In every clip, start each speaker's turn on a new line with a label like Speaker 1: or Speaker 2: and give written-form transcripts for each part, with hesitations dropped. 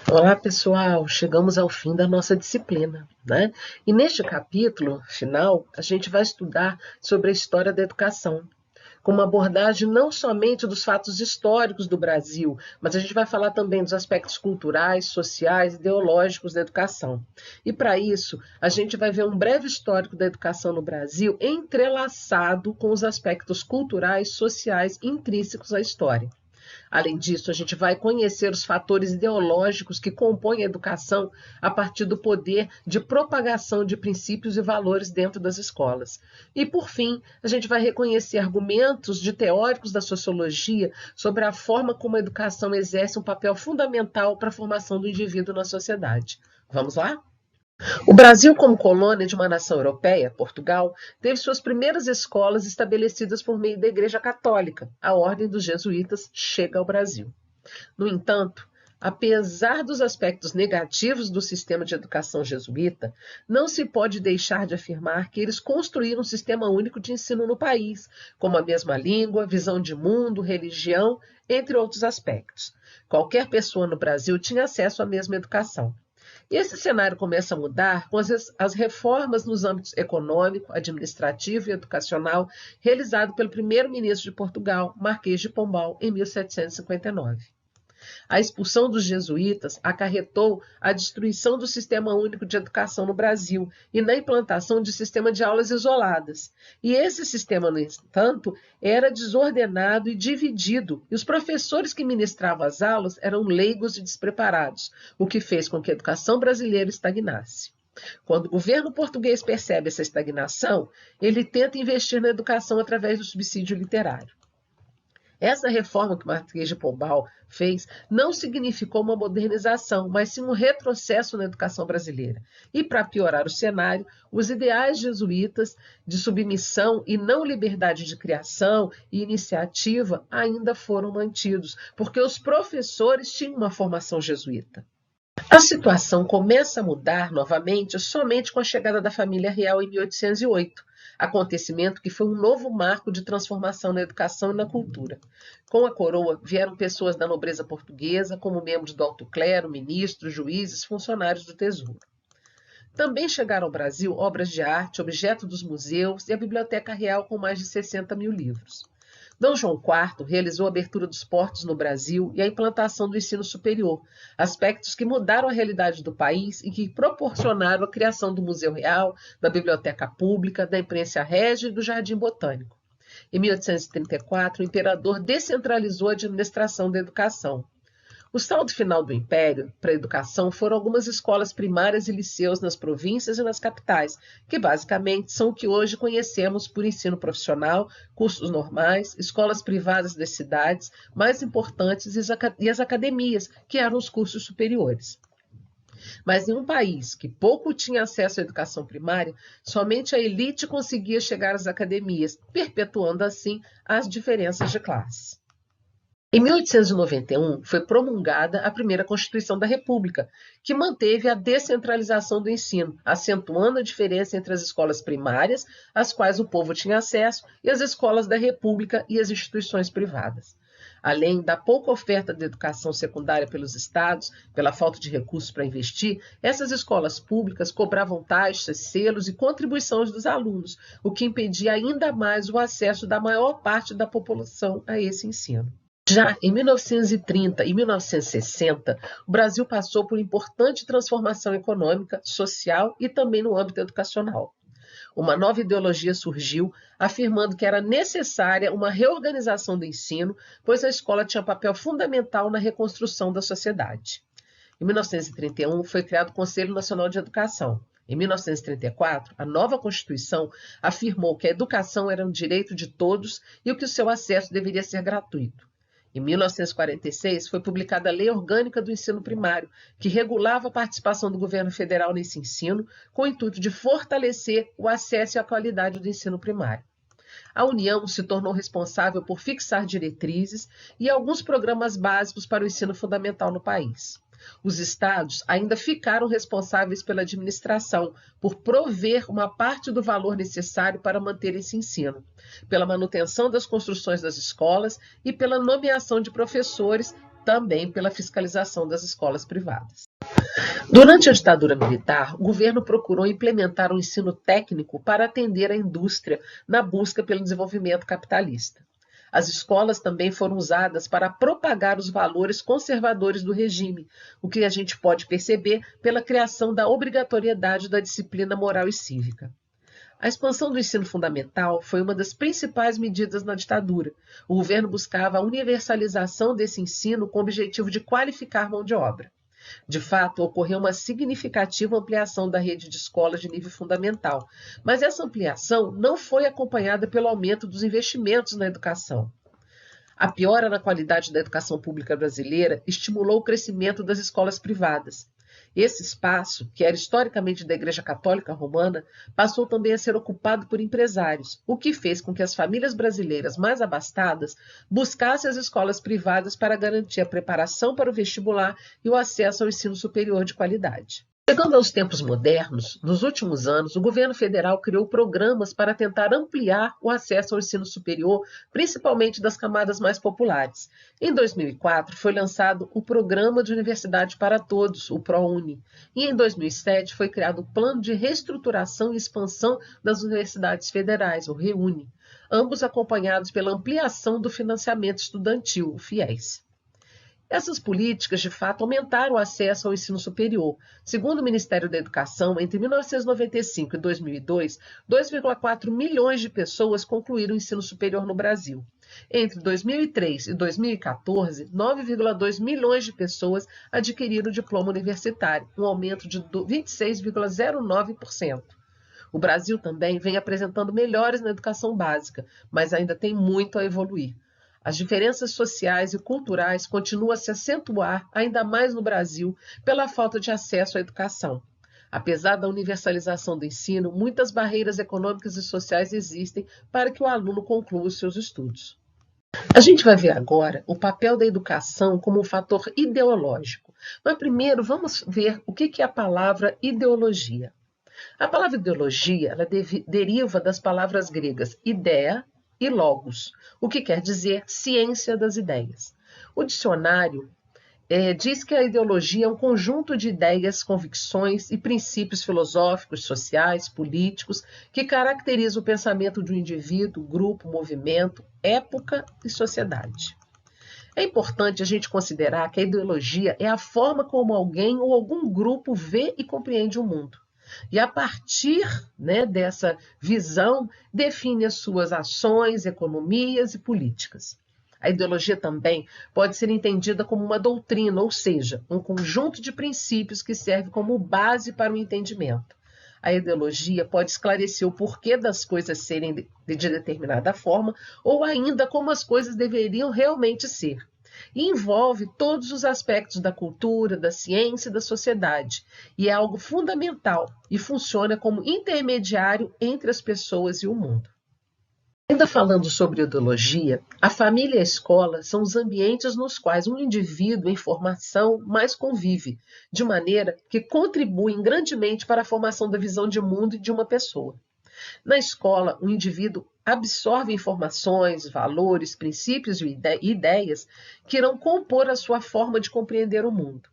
Speaker 1: Olá, pessoal! Chegamos ao fim da nossa disciplina, né? E neste capítulo final, a gente vai estudar sobre a história da educação, com uma abordagem não somente dos fatos históricos do Brasil, mas a gente vai falar também dos aspectos culturais, sociais, ideológicos da educação. E para isso, a gente vai ver um breve histórico da educação no Brasil entrelaçado com os aspectos culturais, sociais intrínsecos à história. Além disso, a gente vai conhecer os fatores ideológicos que compõem a educação a partir do poder de propagação de princípios e valores dentro das escolas. E, por fim, a gente vai reconhecer argumentos de teóricos da sociologia sobre a forma como a educação exerce um papel fundamental para a formação do indivíduo na sociedade. Vamos lá? O Brasil, como colônia de uma nação europeia, Portugal, teve suas primeiras escolas estabelecidas por meio da Igreja Católica. A Ordem dos Jesuítas chega ao Brasil. No entanto, apesar dos aspectos negativos do sistema de educação jesuíta, não se pode deixar de afirmar que eles construíram um sistema único de ensino no país, como a mesma língua, visão de mundo, religião, entre outros aspectos. Qualquer pessoa no Brasil tinha acesso à mesma educação. E esse cenário começa a mudar com as reformas nos âmbitos econômico, administrativo e educacional realizado pelo primeiro-ministro de Portugal, Marquês de Pombal, em 1759. A expulsão dos jesuítas acarretou a destruição do Sistema Único de Educação no Brasil e na implantação de sistema de aulas isoladas. E esse sistema, no entanto, era desordenado e dividido, e os professores que ministravam as aulas eram leigos e despreparados, o que fez com que a educação brasileira estagnasse. Quando o governo português percebe essa estagnação, ele tenta investir na educação através do subsídio literário. Essa reforma que Marquês de Pombal fez não significou uma modernização, mas sim um retrocesso na educação brasileira. E, para piorar o cenário, os ideais jesuítas de submissão e não liberdade de criação e iniciativa ainda foram mantidos, porque os professores tinham uma formação jesuíta. A situação começa a mudar novamente somente com a chegada da família real em 1808, acontecimento que foi um novo marco de transformação na educação e na cultura. Com a coroa vieram pessoas da nobreza portuguesa, como membros do alto clero, ministros, juízes, funcionários do tesouro. Também chegaram ao Brasil obras de arte, objeto dos museus e a Biblioteca Real com mais de 60 mil livros. D. João IV realizou a abertura dos portos no Brasil e a implantação do ensino superior, aspectos que mudaram a realidade do país e que proporcionaram a criação do Museu Real, da Biblioteca Pública, da Imprensa Régia e do Jardim Botânico. Em 1834, o imperador descentralizou a administração da educação. O saldo final do Império para a educação foram algumas escolas primárias e liceus nas províncias e nas capitais, que basicamente são o que hoje conhecemos por ensino profissional, cursos normais, escolas privadas das cidades mais importantes e as academias, que eram os cursos superiores. Mas em um país que pouco tinha acesso à educação primária, somente a elite conseguia chegar às academias, perpetuando assim as diferenças de classe. Em 1891, foi promulgada a primeira Constituição da República, que manteve a descentralização do ensino, acentuando a diferença entre as escolas primárias, às quais o povo tinha acesso, e as escolas da República e as instituições privadas. Além da pouca oferta de educação secundária pelos estados, pela falta de recursos para investir, essas escolas públicas cobravam taxas, selos e contribuições dos alunos, o que impedia ainda mais o acesso da maior parte da população a esse ensino. Já em 1930 e 1960, o Brasil passou por importante transformação econômica, social e também no âmbito educacional. Uma nova ideologia surgiu, afirmando que era necessária uma reorganização do ensino, pois a escola tinha papel fundamental na reconstrução da sociedade. Em 1931, foi criado o Conselho Nacional de Educação. Em 1934, a nova Constituição afirmou que a educação era um direito de todos e que o seu acesso deveria ser gratuito. Em 1946, foi publicada a Lei Orgânica do Ensino Primário, que regulava a participação do governo federal nesse ensino, com o intuito de fortalecer o acesso e a qualidade do ensino primário. A União se tornou responsável por fixar diretrizes e alguns programas básicos para o ensino fundamental no país. Os estados ainda ficaram responsáveis pela administração, por prover uma parte do valor necessário para manter esse ensino, pela manutenção das construções das escolas e pela nomeação de professores, também pela fiscalização das escolas privadas. Durante a ditadura militar, o governo procurou implementar um ensino técnico para atender a indústria na busca pelo desenvolvimento capitalista. As escolas também foram usadas para propagar os valores conservadores do regime, o que a gente pode perceber pela criação da obrigatoriedade da disciplina moral e cívica. A expansão do ensino fundamental foi uma das principais medidas na ditadura. O governo buscava a universalização desse ensino com o objetivo de qualificar mão de obra. De fato, ocorreu uma significativa ampliação da rede de escolas de nível fundamental, mas essa ampliação não foi acompanhada pelo aumento dos investimentos na educação. A piora na qualidade da educação pública brasileira estimulou o crescimento das escolas privadas. Esse espaço, que era historicamente da Igreja Católica Romana, passou também a ser ocupado por empresários, o que fez com que as famílias brasileiras mais abastadas buscassem as escolas privadas para garantir a preparação para o vestibular e o acesso ao ensino superior de qualidade. Chegando aos tempos modernos, nos últimos anos, o governo federal criou programas para tentar ampliar o acesso ao ensino superior, principalmente das camadas mais populares. Em 2004, foi lançado o Programa de Universidade para Todos, o ProUni, e em 2007 foi criado o Plano de Reestruturação e Expansão das Universidades Federais, o REUNI, ambos acompanhados pela ampliação do financiamento estudantil, o FIES. Essas políticas, de fato, aumentaram o acesso ao ensino superior. Segundo o Ministério da Educação, entre 1995 e 2002, 2,4 milhões de pessoas concluíram o ensino superior no Brasil. Entre 2003 e 2014, 9,2 milhões de pessoas adquiriram o diploma universitário, um aumento de 26,09%. O Brasil também vem apresentando melhores na educação básica, mas ainda tem muito a evoluir. As diferenças sociais e culturais continuam a se acentuar ainda mais no Brasil pela falta de acesso à educação. Apesar da universalização do ensino, muitas barreiras econômicas e sociais existem para que o aluno conclua os seus estudos. A gente vai ver agora o papel da educação como um fator ideológico. Mas primeiro vamos ver o que é a palavra ideologia. A palavra ideologia ela deriva das palavras gregas ideia e logos, o que quer dizer ciência das ideias. O dicionário diz que a ideologia é um conjunto de ideias, convicções e princípios filosóficos, sociais, políticos que caracteriza o pensamento de um indivíduo, grupo, movimento, época e sociedade. É importante a gente considerar que a ideologia é a forma como alguém ou algum grupo vê e compreende o mundo. E a partir dessa visão, define as suas ações, economias e políticas. A ideologia também pode ser entendida como uma doutrina, ou seja, um conjunto de princípios que serve como base para o entendimento. A ideologia pode esclarecer o porquê das coisas serem de determinada forma, ou ainda como as coisas deveriam realmente ser. E envolve todos os aspectos da cultura, da ciência e da sociedade, e é algo fundamental e funciona como intermediário entre as pessoas e o mundo. Ainda falando sobre ideologia, a família e a escola são os ambientes nos quais um indivíduo em formação mais convive, de maneira que contribuem grandemente para a formação da visão de mundo e de uma pessoa. Na escola, o indivíduo absorve informações, valores, princípios e ideias que irão compor a sua forma de compreender o mundo.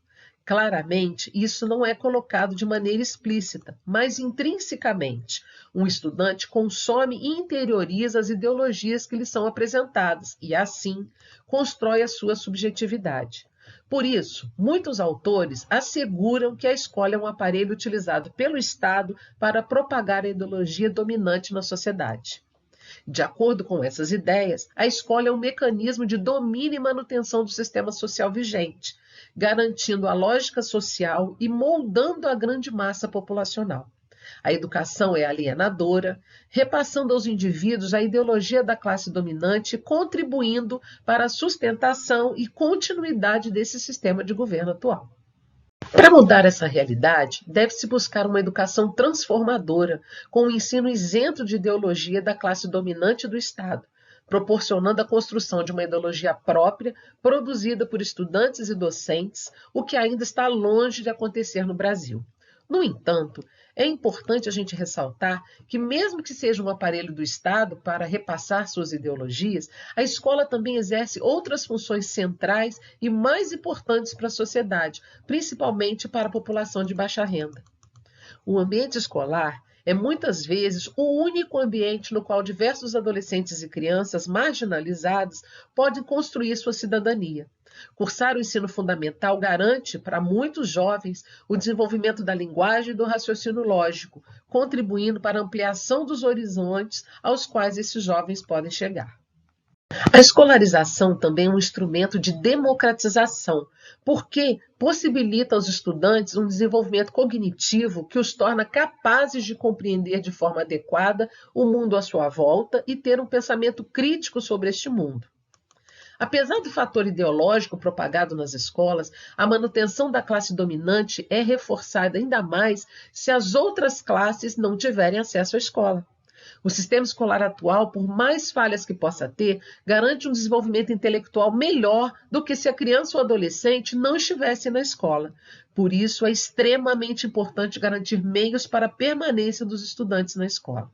Speaker 1: Claramente, isso não é colocado de maneira explícita, mas intrinsecamente. Um estudante consome e interioriza as ideologias que lhe são apresentadas e, assim, constrói a sua subjetividade. Por isso, muitos autores asseguram que a escola é um aparelho utilizado pelo Estado para propagar a ideologia dominante na sociedade. De acordo com essas ideias, a escola é um mecanismo de domínio e manutenção do sistema social vigente, garantindo a lógica social e moldando a grande massa populacional. A educação é alienadora, repassando aos indivíduos a ideologia da classe dominante, contribuindo para a sustentação e continuidade desse sistema de governo atual. Para mudar essa realidade, deve-se buscar uma educação transformadora, com um ensino isento de ideologia da classe dominante do Estado, proporcionando a construção de uma ideologia própria, produzida por estudantes e docentes, o que ainda está longe de acontecer no Brasil. No entanto, é importante a gente ressaltar que, mesmo que seja um aparelho do Estado para repassar suas ideologias, a escola também exerce outras funções centrais e mais importantes para a sociedade, principalmente para a população de baixa renda. O ambiente escolar é muitas vezes o único ambiente no qual diversos adolescentes e crianças marginalizados podem construir sua cidadania. Cursar o ensino fundamental garante para muitos jovens o desenvolvimento da linguagem e do raciocínio lógico, contribuindo para a ampliação dos horizontes aos quais esses jovens podem chegar. A escolarização também é um instrumento de democratização, porque possibilita aos estudantes um desenvolvimento cognitivo que os torna capazes de compreender de forma adequada o mundo à sua volta e ter um pensamento crítico sobre este mundo. Apesar do fator ideológico propagado nas escolas, a manutenção da classe dominante é reforçada ainda mais se as outras classes não tiverem acesso à escola. O sistema escolar atual, por mais falhas que possa ter, garante um desenvolvimento intelectual melhor do que se a criança ou adolescente não estivesse na escola. Por isso, é extremamente importante garantir meios para a permanência dos estudantes na escola.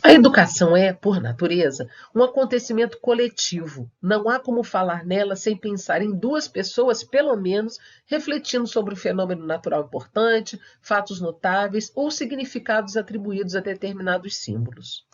Speaker 1: A educação é, por natureza, um acontecimento coletivo. Não há como falar nela sem pensar em duas pessoas, pelo menos, refletindo sobre um fenômeno natural importante, fatos notáveis ou significados atribuídos a determinados símbolos.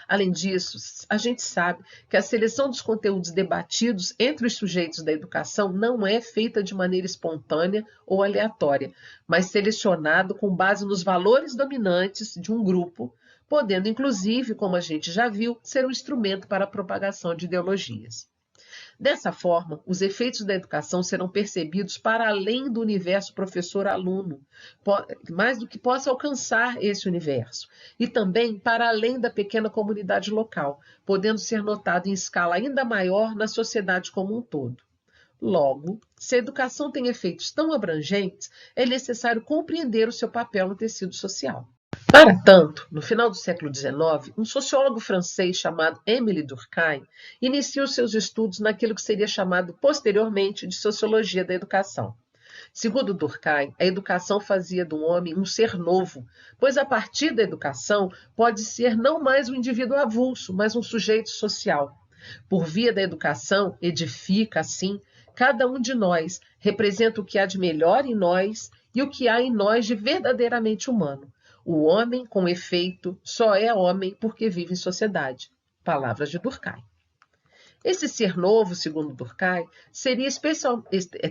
Speaker 1: Além disso, a gente sabe que a seleção dos conteúdos debatidos entre os sujeitos da educação não é feita de maneira espontânea ou aleatória, mas selecionado com base nos valores dominantes de um grupo, podendo, inclusive, como a gente já viu, ser um instrumento para a propagação de ideologias. Dessa forma, os efeitos da educação serão percebidos para além do universo professor-aluno, mais do que possa alcançar esse universo, e também para além da pequena comunidade local, podendo ser notado em escala ainda maior na sociedade como um todo. Logo, se a educação tem efeitos tão abrangentes, é necessário compreender o seu papel no tecido social. Para tanto, no final do século XIX, um sociólogo francês chamado Émile Durkheim inicia os seus estudos naquilo que seria chamado posteriormente de sociologia da educação. Segundo Durkheim, a educação fazia do homem um ser novo, pois a partir da educação pode ser não mais um indivíduo avulso, mas um sujeito social. Por via da educação, edifica, assim, cada um de nós, representa o que há de melhor em nós e o que há em nós de verdadeiramente humano. O homem, com efeito, só é homem porque vive em sociedade. Palavras de Durkheim. Esse ser novo, segundo Durkheim,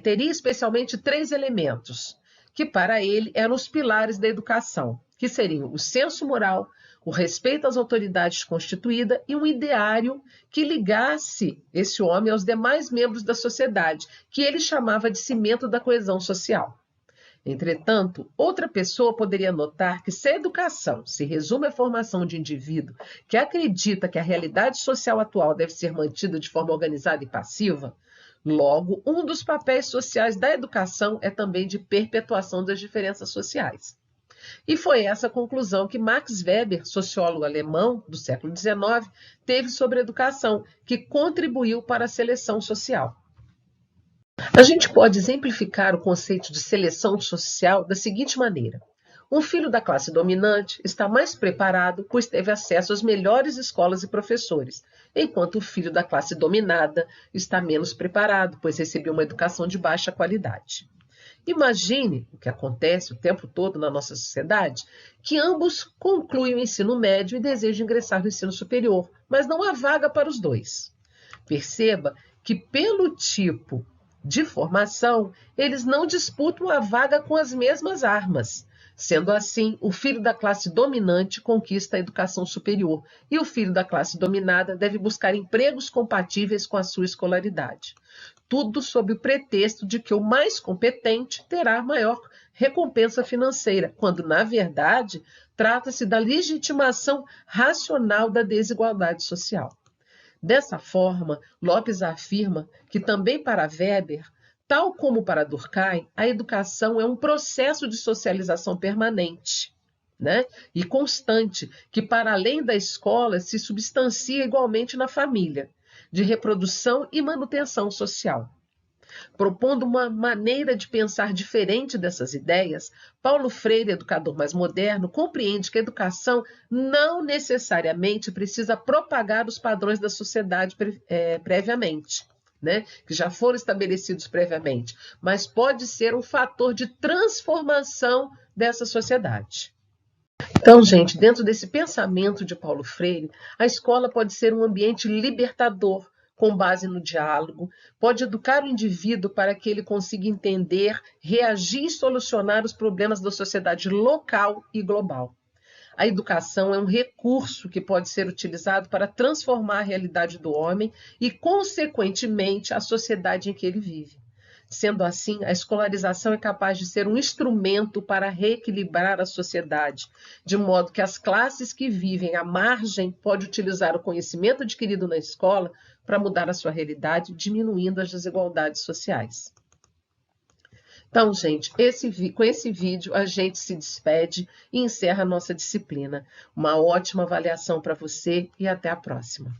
Speaker 1: teria especialmente três elementos, que para ele eram os pilares da educação, que seriam o senso moral, o respeito às autoridades constituídas e um ideário que ligasse esse homem aos demais membros da sociedade, que ele chamava de cimento da coesão social. Entretanto, outra pessoa poderia notar que se a educação se resume à formação de indivíduo que acredita que a realidade social atual deve ser mantida de forma organizada e passiva, logo, um dos papéis sociais da educação é também de perpetuação das diferenças sociais. E foi essa a conclusão que Max Weber, sociólogo alemão do século XIX, teve sobre a educação, que contribuiu para a seleção social. A gente pode exemplificar o conceito de seleção social da seguinte maneira. Um filho da classe dominante está mais preparado, pois teve acesso às melhores escolas e professores, enquanto o filho da classe dominada está menos preparado, pois recebeu uma educação de baixa qualidade. Imagine o que acontece o tempo todo na nossa sociedade, que ambos concluem o ensino médio e desejam ingressar no ensino superior, mas não há vaga para os dois. Perceba que, pelo tipo de formação, eles não disputam a vaga com as mesmas armas. Sendo assim, o filho da classe dominante conquista a educação superior e o filho da classe dominada deve buscar empregos compatíveis com a sua escolaridade. Tudo sob o pretexto de que o mais competente terá maior recompensa financeira, quando, na verdade, trata-se da legitimação racional da desigualdade social. Dessa forma, Lopes afirma que também para Weber, tal como para Durkheim, a educação é um processo de socialização permanente, né? E constante, que para além da escola se substancia igualmente na família, de reprodução e manutenção social. Propondo uma maneira de pensar diferente dessas ideias, Paulo Freire, educador mais moderno, compreende que a educação não necessariamente precisa propagar os padrões da sociedade previamente, né, que já foram estabelecidos previamente, mas pode ser um fator de transformação dessa sociedade. Então, gente, dentro desse pensamento de Paulo Freire, a escola pode ser um ambiente libertador, com base no diálogo, pode educar o indivíduo para que ele consiga entender, reagir e solucionar os problemas da sociedade local e global. A educação é um recurso que pode ser utilizado para transformar a realidade do homem e, consequentemente, a sociedade em que ele vive. Sendo assim, a escolarização é capaz de ser um instrumento para reequilibrar a sociedade, de modo que as classes que vivem à margem podem utilizar o conhecimento adquirido na escola para mudar a sua realidade, diminuindo as desigualdades sociais. Então, gente, com esse vídeo a gente se despede e encerra a nossa disciplina. Uma ótima avaliação para você e até a próxima.